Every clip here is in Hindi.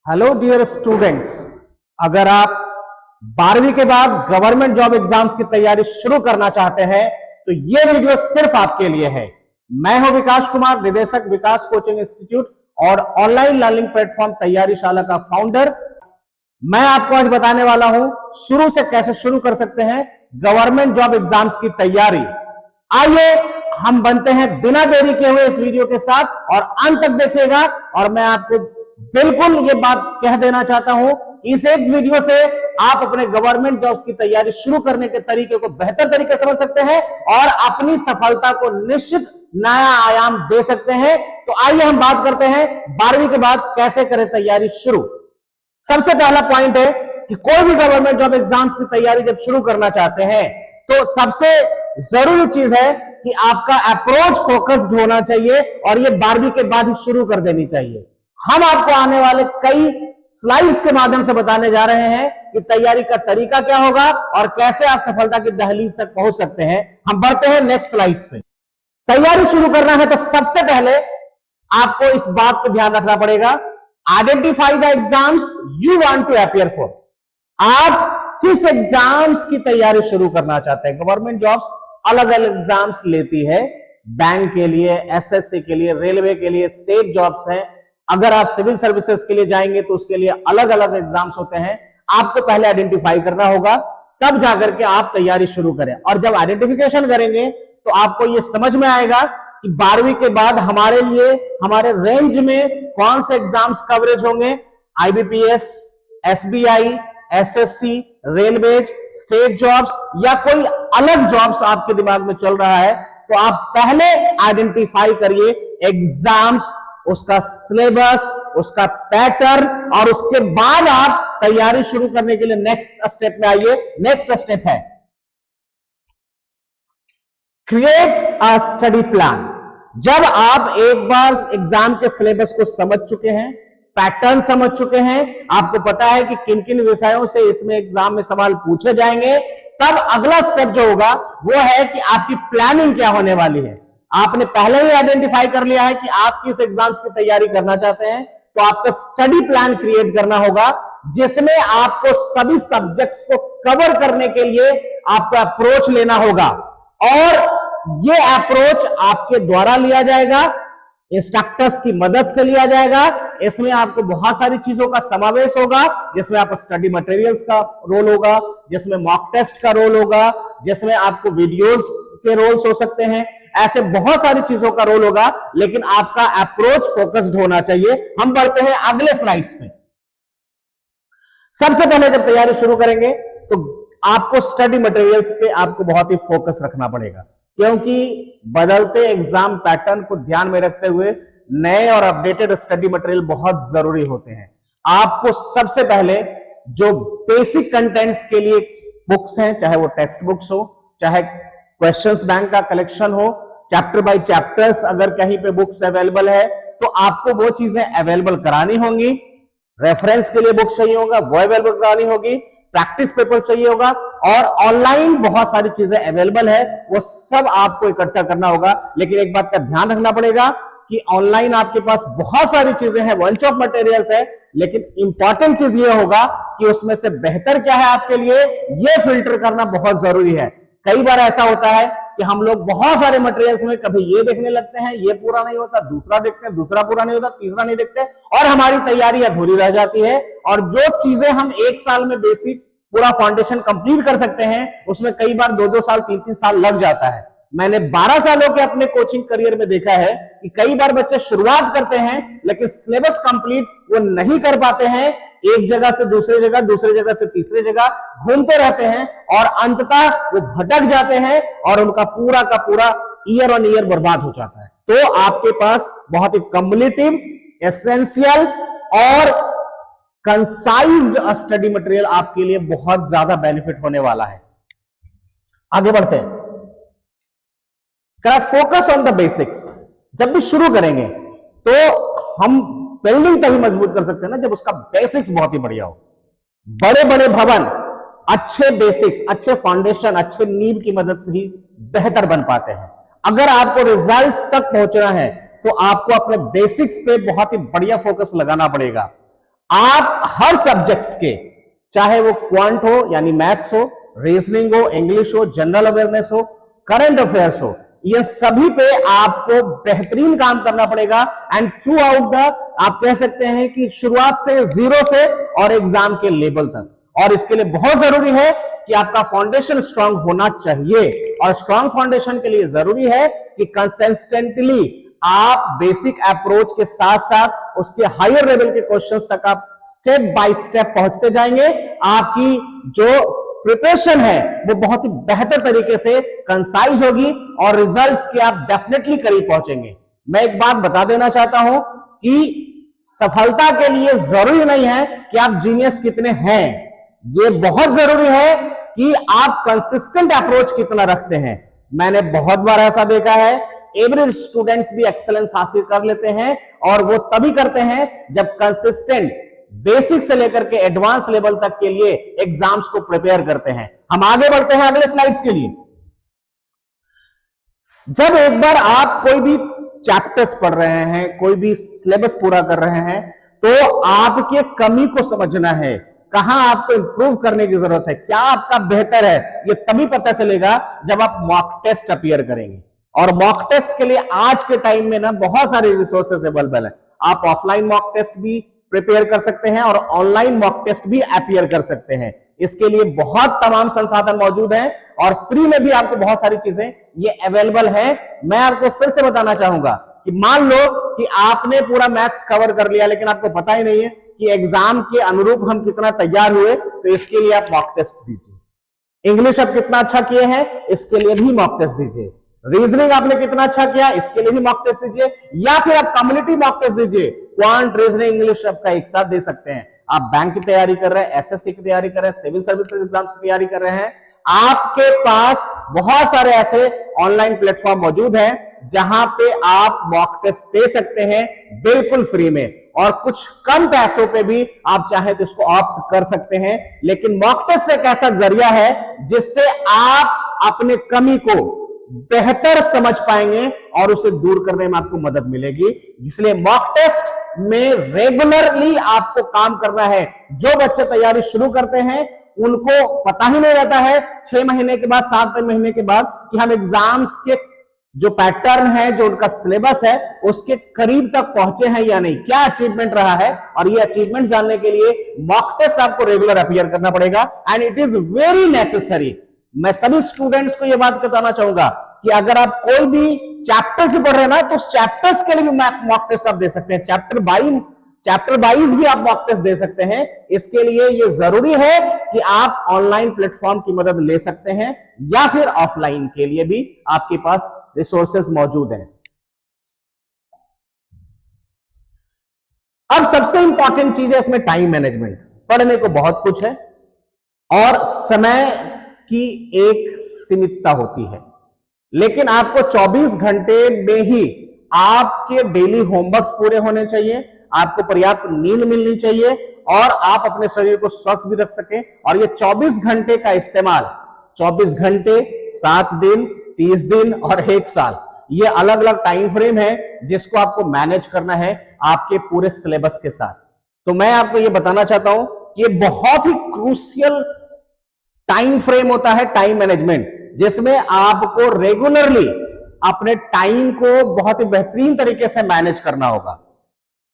हेलो डियर स्टूडेंट्स, अगर आप 12वीं के बाद गवर्नमेंट जॉब एग्जाम्स की तैयारी शुरू करना चाहते हैं तो यह वीडियो सिर्फ आपके लिए है। मैं हूं विकास कुमार, निदेशक विकास कोचिंग इंस्टीट्यूट और ऑनलाइन लर्निंग प्लेटफॉर्म तैयारीशाला का फाउंडर। मैं आपको आज बताने वाला हूं शुरू से कैसे शुरू कर सकते हैं गवर्नमेंट जॉब एग्जाम्स की तैयारी। आइए हम बनते हैं बिना देरी के हुए इस वीडियो के साथ और अंत तक देखिएगा। और मैं आपको बिल्कुल ये बात कह देना चाहता हूं, इस एक वीडियो से आप अपने गवर्नमेंट जॉब्स की तैयारी शुरू करने के तरीके को बेहतर तरीके से समझ सकते हैं और अपनी सफलता को निश्चित नया आयाम दे सकते हैं। तो आइए हम बात करते हैं 12वीं के बाद कैसे करें तैयारी शुरू। सबसे पहला पॉइंट है कि कोई भी गवर्नमेंट जॉब एग्जाम्स की तैयारी जब शुरू करना चाहते हैं तो सबसे जरूरी चीज है कि आपका अप्रोच फोकस्ड होना चाहिए और ये 12वीं के बाद ही शुरू कर देनी चाहिए। हम आपको आने वाले कई स्लाइड्स के माध्यम से बताने जा रहे हैं कि तैयारी का तरीका क्या होगा और कैसे आप सफलता की दहलीज तक पहुंच सकते हैं। हम बढ़ते हैं नेक्स्ट स्लाइड्स पे। तैयारी शुरू करना है तो सबसे पहले आपको इस बात पर ध्यान रखना पड़ेगा, identify the exams you want to appear for. आप किस एग्जाम्स की तैयारी शुरू करना चाहते हैं। गवर्नमेंट जॉब्स अलग अलग एग्जाम्स लेती है, बैंक के लिए, एसएससी के लिए, रेलवे के लिए, स्टेट जॉब्स हैं। अगर आप सिविल सर्विसेज के लिए जाएंगे तो उसके लिए अलग अलग एग्जाम्स होते हैं। आपको पहले आइडेंटिफाई करना होगा, तब जाकर के आप तैयारी शुरू करें। और जब आइडेंटिफिकेशन करेंगे तो आपको यह समझ में आएगा कि 12वीं के बाद हमारे लिए हमारे रेंज में कौन से एग्जाम्स कवरेज होंगे। IBPS, SBI, SSC, railways, state jobs या कोई अलग जॉब्स आपके दिमाग में चल रहा है तो आप पहले आइडेंटिफाई करिए एग्जाम्स, उसका सिलेबस, उसका पैटर्न और उसके बाद आप तैयारी शुरू करने के लिए नेक्स्ट स्टेप में आइए। नेक्स्ट स्टेप है क्रिएट अ स्टडी प्लान। जब आप एक बार एग्जाम के सिलेबस को समझ चुके हैं, पैटर्न समझ चुके हैं, आपको पता है कि किन किन विषयों से इसमें एग्जाम में सवाल पूछे जाएंगे, तब अगला स्टेप जो होगा वो है कि आपकी प्लानिंग क्या होने वाली है। आपने पहले ही आइडेंटिफाई कर लिया है कि आप किस एग्जाम्स की तैयारी करना चाहते हैं, तो आपका स्टडी प्लान क्रिएट करना होगा जिसमें आपको सभी सब्जेक्ट्स को कवर करने के लिए आपका अप्रोच लेना होगा। और यह अप्रोच आपके द्वारा लिया जाएगा, इंस्ट्रक्टर्स की मदद से लिया जाएगा। इसमें आपको बहुत सारी चीजों का समावेश होगा, जिसमें आपको स्टडी मटेरियल्स का रोल होगा, जिसमें मॉक टेस्ट का रोल होगा, जिसमें आपको वीडियोस के रोल्स हो सकते हैं। ऐसे बहुत सारी चीजों का रोल होगा, लेकिन आपका अप्रोच फोकस्ड होना चाहिए। हम बढ़ते हैं अगले स्लाइड्स पे। सबसे पहले जब तैयारी शुरू करेंगे तो आपको स्टडी मटेरियल्स पे आपको बहुत ही फोकस रखना पड़ेगा, क्योंकि बदलते एग्जाम पैटर्न को ध्यान में रखते हुए नए और अपडेटेड स्टडी मटेरियल बहुत जरूरी होते हैं। आपको सबसे पहले जो बेसिक कंटेंट्स के लिए बुक्स हैं, चाहे वो टेक्स्ट बुक्स हो, चाहे क्वेश्चंस बैंक का कलेक्शन हो, चैप्टर बाय चैप्टर्स अगर कहीं पे बुक्स अवेलेबल है तो आपको वो चीजें अवेलेबल करानी होंगी। रेफरेंस के लिए बुक चाहिए होगा, वो अवेलेबल करानी होगी। प्रैक्टिस पेपर चाहिए होगा और ऑनलाइन बहुत सारी चीजें अवेलेबल है, वो सब आपको इकट्ठा करना होगा। लेकिन एक बात का ध्यान रखना पड़ेगा कि ऑनलाइन आपके पास बहुत सारी चीजें हैं, वंच ऑफ मटेरियल्स है, लेकिन इंपॉर्टेंट चीज ये होगा कि उसमें से बेहतर क्या है आपके लिए, ये फिल्टर करना बहुत जरूरी है। कई बार ऐसा होता है कि हम लोग बहुत सारे मटेरियल्स में कभी ये देखने लगते हैं, ये पूरा नहीं होता, दूसरा देखते हैं, दूसरा पूरा नहीं होता, तीसरा नहीं देखते और हमारी तैयारी अधूरी रह जाती है। और जो चीजें हम एक साल में बेसिक पूरा फाउंडेशन कंप्लीट कर सकते हैं, उसमें कई बार 2-2 साल 3-3 साल लग जाता है। मैंने 12 सालों के अपने कोचिंग करियर में देखा है कि कई बार बच्चे शुरुआत करते हैं लेकिन सिलेबस कंप्लीट वो नहीं कर पाते हैं। एक जगह से दूसरी जगह, दूसरी जगह से तीसरी जगह घूमते रहते हैं और अंततः वो भटक जाते हैं और उनका पूरा का पूरा ईयर ऑन ईयर बर्बाद हो जाता है। तो आपके पास बहुत ही कम्युलेटिव, एसेंशियल और कंसाइज्ड स्टडी मटेरियल आपके लिए बहुत ज्यादा बेनिफिट होने वाला है। आगे बढ़ते हैं। Focus on the basics. जब भी शुरू करेंगे तो हम बिल्डिंग तभी मजबूत कर सकते हैं ना जब उसका बेसिक्स बहुत ही बढ़िया हो। बड़े बड़े भवन अच्छे बेसिक्स, अच्छे फाउंडेशन, अच्छे नींव की मदद से ही बेहतर बन पाते हैं। अगर आपको रिजल्ट्स तक पहुंचना है तो आपको अपने बेसिक्स पे बहुत ही बढ़िया फोकस लगाना पड़ेगा। आप हर सब्जेक्ट्स के, चाहे वो क्वांट हो यानी मैथ्स हो, रीजनिंग हो, इंग्लिश हो, जनरल अवेयरनेस हो, करंट अफेयर्स हो, ये सभी पे आपको बेहतरीन काम करना पड़ेगा। एंड थ्रू आउट द, आप कह सकते हैं कि शुरुआत से, जीरो से और एग्जाम के लेवल तक। और इसके लिए बहुत जरूरी है कि आपका फाउंडेशन स्ट्रांग होना चाहिए, और स्ट्रांग फाउंडेशन के लिए जरूरी है कि कंसिस्टेंटली आप बेसिक अप्रोच के साथ साथ उसके हायर लेवल के क्वेश्चंस तक आप स्टेप बाय स्टेप पहुंचते जाएंगे। आपकी जो प्रिपरेशन है वो बहुत ही बेहतर तरीके से कंसाइज होगी और रिजल्ट्स के आप डेफिनेटली करीब पहुंचेंगे। मैं एक बात बता देना चाहता हूं कि सफलता के लिए जरूरी नहीं है कि आप जीनियस कितने हैं, ये बहुत जरूरी है कि आप कंसिस्टेंट अप्रोच कितना रखते हैं। मैंने बहुत बार ऐसा देखा है, एवरेज स्टूडेंट्स भी एक्सेलेंस हासिल कर लेते हैं, और वो तभी करते हैं जब कंसिस्टेंट बेसिक से लेकर के एडवांस लेवल तक के लिए एग्जाम्स को प्रिपेयर करते हैं। हम आगे बढ़ते हैं अगले स्लाइड्स के लिए। जब एक बार आप कोई भी चैप्टर्स पढ़ रहे हैं, कोई भी सिलेबस पूरा कर रहे हैं, तो आपके कमी को समझना है, कहां आपको इंप्रूव करने की जरूरत है, क्या आपका बेहतर है, ये तभी पता चलेगा जब आप मॉक टेस्ट अपीयर करेंगे। और मॉक टेस्ट के लिए आज के टाइम में ना बहुत सारे रिसोर्सेस अवेलेबल है। आप ऑफलाइन मॉक टेस्ट भी प्रिपेयर कर सकते हैं और ऑनलाइन मॉक टेस्ट भी अपीयर कर सकते हैं। इसके लिए बहुत तमाम संसाधन मौजूद हैं और फ्री में भी आपको बहुत सारी चीजें ये अवेलेबल है। मैं आपको फिर से बताना चाहूंगा कि मान लो कि आपने पूरा मैथ्स कवर कर लिया, लेकिन आपको पता ही नहीं है कि एग्जाम के अनुरूप हम कितना तैयार हुए, तो इसके लिए आप मॉक टेस्ट दीजिए। इंग्लिश आप कितना अच्छा किए हैं, इसके लिए भी मॉक टेस्ट दीजिए। रीजनिंग आपने कितना अच्छा किया, इसके लिए भी मॉक टेस्ट दीजिए, या फिर आप कम्युनिटी मॉक टेस्ट दीजिए। क्वांट, रीजनिंग, इंग्लिश आपका एक साथ दे सकते हैं। आप बैंक की तैयारी कर रहे हैं, एसएससी की तैयारी कर रहे हैं, सिविल सर्विसेज एग्जाम्स की तैयारी कर रहे हैं, आपके पास बहुत सारे ऐसे ऑनलाइन प्लेटफॉर्म मौजूद हैं जहां पे आप मॉक टेस्ट दे सकते हैं बिल्कुल फ्री में, और कुछ कम पैसों पे भी आप चाहे तो इसको ऑप्ट कर सकते हैं। लेकिन मॉक टेस्ट एक ऐसा जरिया है जिससे आप अपने कमी को बेहतर समझ पाएंगे और उसे दूर करने में आपको मदद मिलेगी। इसलिए मॉक टेस्ट में रेगुलरली आपको काम करना है। जो बच्चे तैयारी शुरू करते हैं उनको पता ही नहीं रहता है 6 महीने के बाद, 7 महीने के बाद, कि हम एग्जाम्स के जो पैटर्न है, जो उनका सिलेबस है, उसके करीब तक पहुंचे हैं या नहीं, क्या अचीवमेंट रहा है। और ये अचीवमेंट जानने के लिए मॉक टेस्ट आपको रेगुलर अपीयर करना पड़ेगा, and it is very necessary. मैं सभी स्टूडेंट्स को यह बात बताना चाहूंगा कि अगर आप कोई भी चैप्टर से पढ़ रहे हैं ना, तो उस चैप्टर्स के लिए भी मॉक टेस्ट आप दे सकते हैं। चैप्टर वाइज भी आप मॉक टेस्ट दे सकते हैं। इसके लिए यह जरूरी है कि आप ऑनलाइन प्लेटफॉर्म की मदद ले सकते हैं, या फिर ऑफलाइन के लिए भी आपके पास रिसोर्सेज मौजूद हैं। अब सबसे इंपॉर्टेंट चीज है इसमें टाइम मैनेजमेंट। पढ़ने को बहुत कुछ है और समय की एक सीमितता होती है, लेकिन आपको 24 घंटे में ही आपके डेली होमवर्क्स पूरे होने चाहिए, आपको पर्याप्त नींद मिलनी चाहिए, और आप अपने शरीर को स्वस्थ भी रख सकें। और ये 24 घंटे का इस्तेमाल 24 घंटे, 7 दिन, 30 दिन और 1 साल, ये अलग अलग टाइम फ्रेम है जिसको आपको मैनेज करना है आपके पूरे सिलेबस के साथ। तो मैं आपको ये बताना चाहता हूं कि ये बहुत ही क्रूशियल टाइम फ्रेम होता है, टाइम मैनेजमेंट, जिसमें आपको रेगुलरली अपने टाइम को बहुत ही बेहतरीन तरीके से मैनेज करना होगा।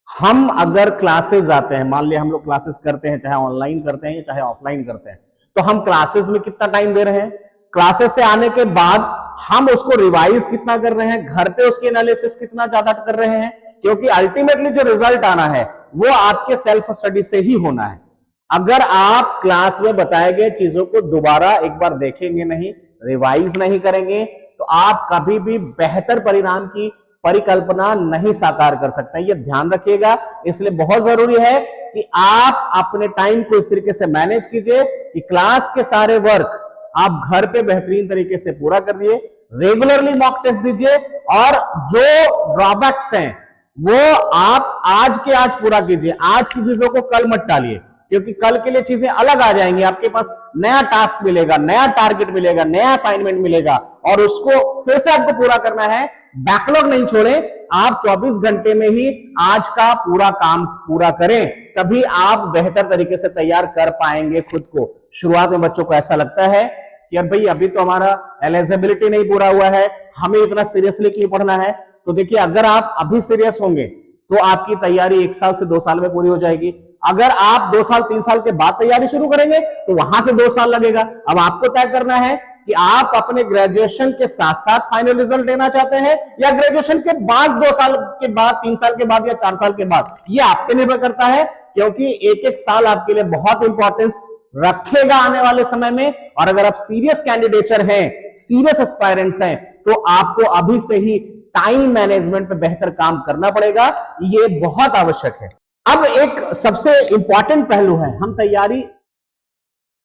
हम अगर क्लासेस जाते हैं, मान लिया हम लोग क्लासेस करते हैं, चाहे ऑनलाइन करते हैं या चाहे ऑफलाइन करते हैं, तो हम क्लासेस में कितना टाइम दे रहे हैं, क्लासेस से आने के बाद हम उसको रिवाइज कितना कर रहे हैं, घर पे उसके एनालिसिस कितना ज्यादा कर रहे हैं, क्योंकि अल्टीमेटली जो रिजल्ट आना है वो आपके सेल्फ स्टडी से ही होना है। अगर आप क्लास में बताए गए चीजों को दोबारा एक बार देखेंगे नहीं, रिवाइज नहीं करेंगे, तो आप कभी भी बेहतर परिणाम की परिकल्पना नहीं साकार कर सकते। ये ध्यान रखिएगा। इसलिए बहुत जरूरी है कि आप अपने टाइम को इस तरीके से मैनेज कीजिए कि क्लास के सारे वर्क आप घर पे बेहतरीन तरीके से पूरा कर दिए, रेगुलरली मॉक टेस्ट दीजिए, और जो ड्रॉबैक्स हैं वो आप आज के आज पूरा कीजिए। आज की चीजों को कल मत टालिए, क्योंकि कल के लिए चीजें अलग आ जाएंगी। आपके पास नया टास्क मिलेगा, नया टारगेट मिलेगा, नया असाइनमेंट मिलेगा, और उसको फिर से आपको पूरा करना है। बैकलॉग नहीं छोड़ें, आप 24 घंटे में ही आज का पूरा काम पूरा करें, तभी आप बेहतर तरीके से तैयार कर पाएंगे खुद को। शुरुआत में बच्चों को ऐसा लगता है कि अब भाई अभी तो हमारा एलिजिबिलिटी नहीं पूरा हुआ है, हमें इतना सीरियसली क्यों पढ़ना है। तो देखिए, अगर आप अभी सीरियस होंगे तो आपकी तैयारी 1 साल से 2 साल में पूरी हो जाएगी। अगर आप 2 साल 3 साल के बाद तैयारी शुरू करेंगे तो वहां से 2 साल लगेगा। अब आपको तय करना है कि आप अपने ग्रेजुएशन के साथ साथ फाइनल रिजल्ट लेना चाहते हैं या ग्रेजुएशन के बाद 2 साल के बाद, 3 साल के बाद या 4 साल के बाद। ये आप पे निर्भर करता है, क्योंकि एक एक साल आपके लिए बहुत इंपॉर्टेंस रखेगा आने वाले समय में। और अगर आप सीरियस कैंडिडेचर हैं, सीरियस एस्पायरेंट्स हैं, तो आपको अभी से ही टाइम मैनेजमेंट पे बेहतर काम करना पड़ेगा। ये बहुत आवश्यक है। अब एक सबसे इंपॉर्टेंट पहलू है, हम तैयारी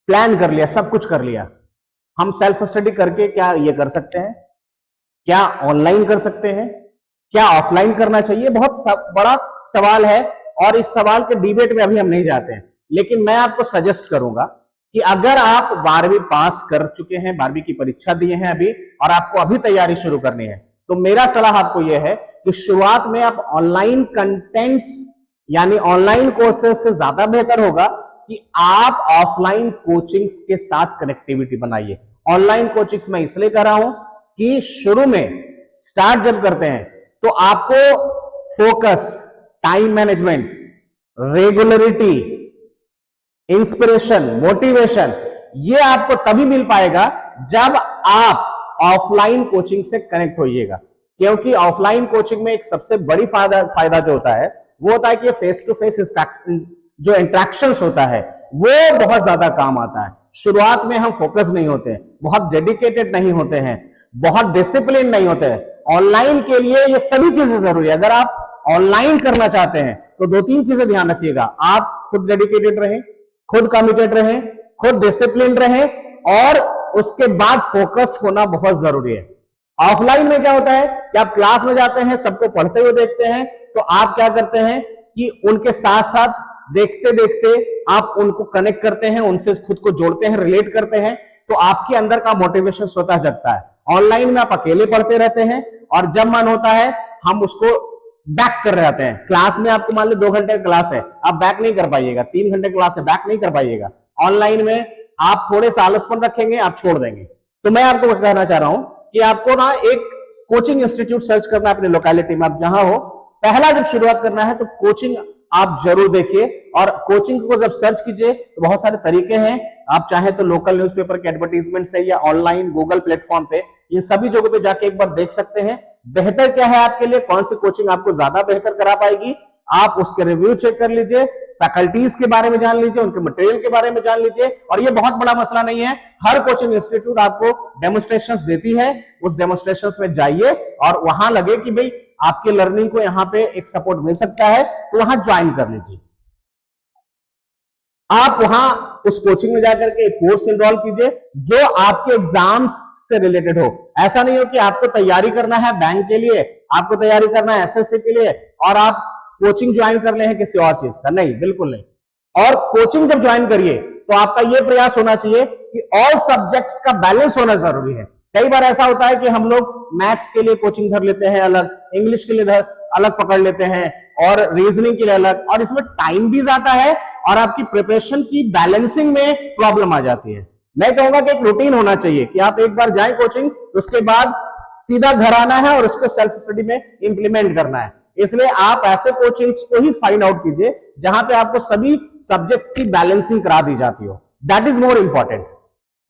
प्लान कर लिया, सब कुछ कर लिया, हम सेल्फ स्टडी करके क्या ये कर सकते हैं? क्या ऑनलाइन कर सकते हैं? क्या ऑफलाइन करना चाहिए? बहुत बड़ा सवाल है और इस सवाल के डिबेट में अभी हम नहीं जाते हैं। लेकिन मैं आपको सजेस्ट करूंगा कि अगर आप 12वीं पास कर चुके हैं, 12वीं की परीक्षा दिए हैं अभी, और आपको अभी तैयारी शुरू करनी है, तो मेरा सलाह आपको यह है कि शुरुआत में आप ऑनलाइन कंटेंट्स यानी ऑनलाइन कोर्सेज से ज्यादा बेहतर होगा कि आप ऑफलाइन कोचिंग्स के साथ कनेक्टिविटी बनाइए। ऑनलाइन कोचिंग्स मैं इसलिए कर रहा हूं कि शुरू में स्टार्ट जब करते हैं तो आपको focus, time management, regularity, inspiration, motivation, ये आपको तभी मिल पाएगा जब आप ऑफलाइन कोचिंग से कनेक्ट होइएगा। क्योंकि ऑफलाइन कोचिंग में एक सबसे बड़ी फायदा जो होता है वो होता है कि फेस टू फेस जो इंटरेक्शंस होता है वो बहुत ज्यादा काम आता है। शुरुआत में हम फोकस नहीं होते हैं, बहुत डेडिकेटेड नहीं होते हैं, बहुत डिसिप्लिन नहीं होते हैं। ऑनलाइन के लिए ये सभी चीजें जरूरी है। अगर आप ऑनलाइन करना चाहते हैं तो 2-3 चीजें ध्यान रखिएगा। आप खुद डेडिकेटेड रहें, खुद कमिटेड रहें, खुद डिसिप्लिन रहें, और उसके बाद फोकस होना बहुत जरूरी है। ऑफलाइन में क्या होता है कि आप क्लास में जाते हैं, सबको पढ़ते हुए देखते हैं, तो आप क्या करते हैं कि उनके साथ साथ देखते देखते आप उनको कनेक्ट करते हैं, उनसे खुद को जोड़ते हैं, रिलेट करते हैं, तो आपके अंदर का मोटिवेशन स्वतः जगता है। ऑनलाइन में आप अकेले पढ़ते रहते हैं और जब मन होता है हम उसको बैक कर रहे होते हैं। क्लास में आपको मान लो 2 घंटे क्लास है, आप बैक नहीं कर पाइएगा। 3 घंटे क्लास है, बैक नहीं कर पाइएगा। ऑनलाइन में आप थोड़े सा आलसपन रखेंगे, आप छोड़ देंगे। तो मैं आपको कहना चाह रहा हूं कि आपको ना एक कोचिंग इंस्टीट्यूट सर्च करना अपने लोकेलिटी में, आप जहां हो। पहला जब शुरुआत करना है तो कोचिंग आप जरूर देखिए, और कोचिंग को जब सर्च कीजिए तो बहुत सारे तरीके हैं। आप चाहे तो लोकल न्यूज़पेपर के एडवर्टीजमेंट से या ऑनलाइन गूगल प्लेटफॉर्म पे, ये सभी जगहों पे जाके एक बार देख सकते हैं बेहतर क्या है आपके लिए, कौन सी कोचिंग आपको ज्यादा बेहतर करा पाएगी। आप उसके रिव्यू चेक कर लीजिए, फैकल्टीज के बारे में जान लीजिए, उनके मटेरियल के बारे में जान लीजिए। और ये बहुत बड़ा मसला नहीं है, हर कोचिंग इंस्टीट्यूट आपको डेमोन्स्ट्रेशंस देती है, उस डेमोन्स्ट्रेशंस में जाइए और वहां लगे कि भाई आपके लर्निंग को यहां पे एक सपोर्ट मिल सकता है, तो वहां ज्वाइन कर लीजिए। आप वहां उस कोचिंग में जाकर के एक कोर्स एनरोल कीजिए जो आपके एग्जाम्स से रिलेटेड हो। ऐसा नहीं हो कि आपको तैयारी करना है बैंक के लिए, आपको तैयारी करना है एसएससी के लिए और आप कोचिंग ज्वाइन कर ले हैं किसी और चीज का, नहीं, बिल्कुल नहीं। और कोचिंग जब ज्वाइन करिए तो आपका यह प्रयास होना चाहिए कि ऑल सब्जेक्ट्स का बैलेंस होना जरूरी है। कई बार ऐसा होता है कि हम लोग मैथ्स के लिए कोचिंग धर लेते हैं अलग, इंग्लिश के लिए अलग पकड़ लेते हैं, और रीजनिंग के लिए अलग, और इसमें टाइम भी जाता है और आपकी प्रिपरेशन की बैलेंसिंग में प्रॉब्लम आ जाती है। मैं कहूंगा कि एक रूटीन होना चाहिए कि आप एक बार जाएं कोचिंग, उसके बाद सीधा घर आना है और उसको सेल्फ स्टडी में इंप्लीमेंट करना है। इसलिए आप ऐसे कोचिंग्स को ही फाइंड आउट कीजिए जहां पे आपको सभी सब्जेक्ट्स की बैलेंसिंग करा दी जाती हो। That is more important.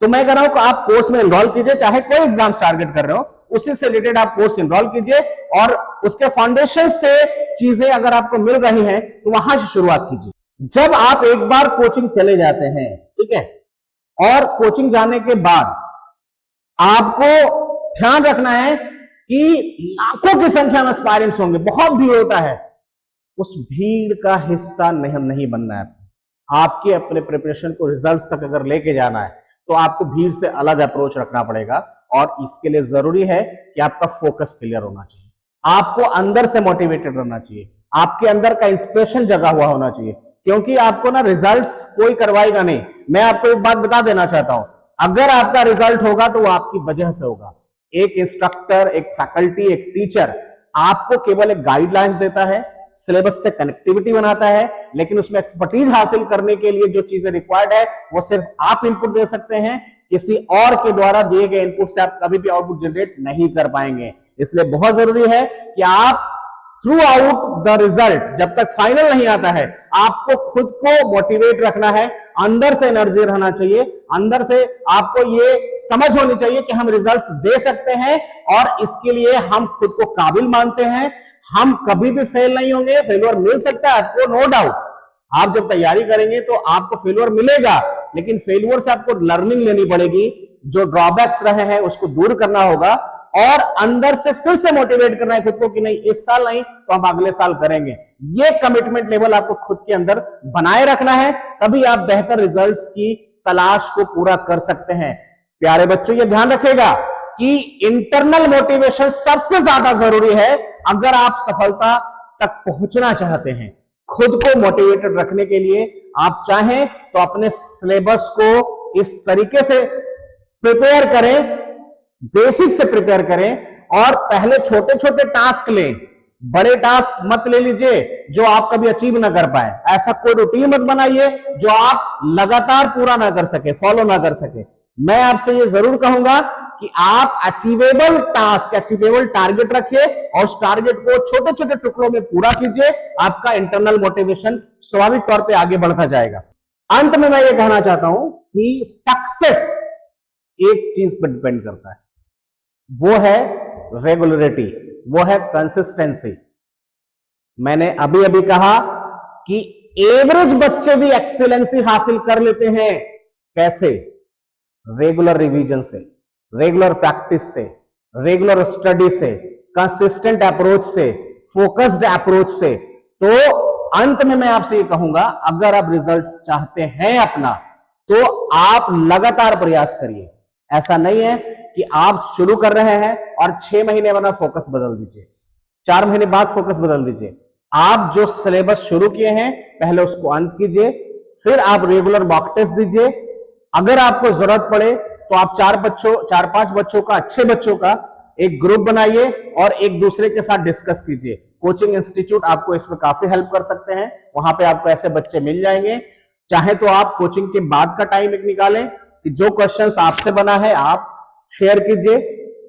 तो मैं कह रहा हूं कि आप कोर्स में एनरोल कीजिए, चाहे कोई एग्जाम टारगेट कर रहे हो, उसी से रिलेटेड आप कोर्स एनरोल कीजिए, और उसके फाउंडेशन से चीजें अगर आपको मिल रही हैं तो वहां से शुरुआत कीजिए। जब आप एक बार कोचिंग चले जाते हैं, ठीक है, और कोचिंग जाने के बाद आपको ध्यान रखना है कि लाखों की संख्या में एस्पायरेंट्स होंगे, बहुत भीड़ होता है, उस भीड़ का हिस्सा नहीं बनना है। आपके अपने प्रिपरेशन को रिजल्ट्स तक अगर लेके जाना है तो आपको भीड़ से अलग अप्रोच रखना पड़ेगा, और इसके लिए जरूरी है कि आपका फोकस क्लियर होना चाहिए, आपको अंदर से मोटिवेटेड रहना चाहिए, आपके अंदर का इंस्पिरेशन जगा हुआ होना चाहिए, क्योंकि आपको ना रिजल्ट्स कोई करवाएगा नहीं। मैं आपको एक बात बता देना चाहता हूं, अगर आपका रिजल्ट होगा तो वो आपकी वजह से होगा। एक इंस्ट्रक्टर, एक फैकल्टी, एक टीचर आपको केवल एक गाइडलाइंस देता है, सिलेबस से कनेक्टिविटी बनाता है, लेकिन उसमें एक्सपर्टीज हासिल करने के लिए जो चीजें रिक्वायर्ड है वो सिर्फ आप इनपुट दे सकते हैं। किसी और के द्वारा दिए गए इनपुट से आप कभी भी आउटपुट जनरेट नहीं कर पाएंगे। इसलिए बहुत जरूरी है कि आप थ्रू आउट द रिजल्ट, जब तक फाइनल नहीं आता है, आपको खुद को मोटिवेट रखना है, अंदर से एनर्जी रहना चाहिए, अंदर से आपको ये समझ होनी चाहिए कि हम रिजल्ट्स दे सकते हैं और इसके लिए हम खुद को काबिल मानते हैं। हम कभी भी फेल नहीं होंगे, फेलियर मिल सकता है आपको, नो डाउट। आप जब तैयारी करेंगे तो आपको फेलियर मिलेगा, लेकिन फेलियर से आपको लर्निंग लेनी पड़ेगी, जो ड्रॉबैक्स रहे हैं उसको दूर करना होगा और अंदर से फिर से मोटिवेट करना है खुद को कि नहीं, इस साल नहीं तो हम अगले साल करेंगे। ये कमिटमेंट लेवल आपको खुद के अंदर बनाए रखना है, तभी आप बेहतर रिजल्ट्स की तलाश को पूरा कर सकते हैं। प्यारे बच्चों, ये ध्यान रखेगा कि इंटरनल मोटिवेशन सबसे ज्यादा जरूरी है अगर आप सफलता तक पहुंचना चाहते हैं। खुद को मोटिवेटेड रखने के लिए आप चाहें तो अपने सिलेबस को इस तरीके से प्रिपेयर करें, बेसिक से प्रिपेयर करें और पहले छोटे छोटे टास्क लें, बड़े टास्क मत ले लीजिए जो आप कभी अचीव ना कर पाए। ऐसा कोई रूटीन मत बनाइए जो आप लगातार पूरा ना कर सके, फॉलो ना कर सके। मैं आपसे ये जरूर कहूंगा कि आप अचीवेबल टास्क, अचीवेबल टारगेट रखिए और उस टारगेट को छोटे छोटे टुकड़ों में पूरा कीजिए। आपका इंटरनल मोटिवेशन स्वाभाविक तौर पे आगे बढ़ता जाएगा। अंत में मैं ये कहना चाहता हूं कि सक्सेस एक चीज पर डिपेंड करता है, वो है रेगुलरिटी, वो है कंसिस्टेंसी। मैंने अभी अभी कहा कि एवरेज बच्चे भी एक्सीलेंसी हासिल कर लेते हैं। कैसे? रेगुलर रिवीजन से, रेगुलर प्रैक्टिस से, रेगुलर स्टडी से, कंसिस्टेंट अप्रोच से, फोकस्ड अप्रोच से। तो अंत में मैं आपसे ये कहूंगा, अगर आप रिजल्ट्स चाहते हैं अपना, तो आप लगातार प्रयास करिए। ऐसा नहीं है कि आप शुरू कर रहे हैं और 6 महीने बाद फोकस बदल दीजिए, 4 महीने बाद फोकस बदल दीजिए। आप जो सिलेबस शुरू किए हैं पहले उसको अंत कीजिए, फिर आप रेगुलर मॉक टेस्ट दीजिए। अगर आपको जरूरत पड़े तो आप 4-5 बच्चों का, अच्छे बच्चों का एक ग्रुप बनाइए और एक दूसरे के साथ डिस्कस कीजिए। कोचिंग इंस्टीट्यूट आपको इसमें काफी हेल्प कर सकते हैं, वहां पे आपको ऐसे बच्चे मिल जाएंगे। चाहे तो आप कोचिंग के बाद का टाइम एक निकालें कि जो क्वेश्चंस आपसे बना है आप शेयर कीजिए।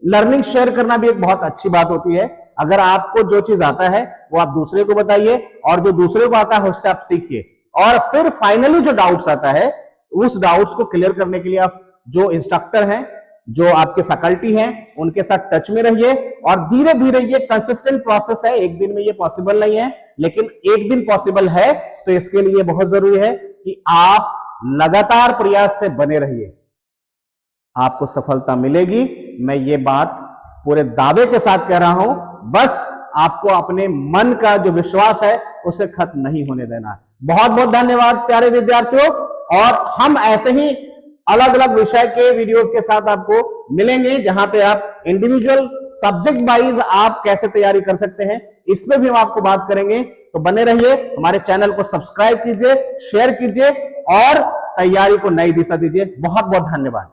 लर्निंग शेयर करना भी एक बहुत अच्छी बात होती है। अगर आपको जो चीज आता है वो आप दूसरे को बताइए और जो दूसरे को आता है उससे आप सीखिए। और फिर फाइनली जो डाउट्स आता है उस डाउट्स को क्लियर करने के लिए आप जो इंस्ट्रक्टर हैं, जो आपके फैकल्टी हैं, उनके साथ टच में रहिए। और धीरे धीरे, ये कंसिस्टेंट प्रोसेस है, एक दिन में ये पॉसिबल नहीं है, लेकिन एक दिन पॉसिबल है। तो इसके लिए बहुत जरूरी है कि आप लगातार प्रयास से बने रहिए, आपको सफलता मिलेगी। मैं ये बात पूरे दावे के साथ कह रहा हूं, बस आपको अपने मन का जो विश्वास है उसे खत्म नहीं होने देना। बहुत बहुत धन्यवाद प्यारे विद्यार्थियों, और हम ऐसे ही अलग अलग विषय के वीडियोस के साथ आपको मिलेंगे जहां पे आप इंडिविजुअल सब्जेक्ट वाइज आप कैसे तैयारी कर सकते हैं, इसमें भी हम आपको बात करेंगे। तो बने रहिए, हमारे चैनल को सब्सक्राइब कीजिए, शेयर कीजिए और तैयारी को नई दिशा दीजिए। बहुत बहुत धन्यवाद।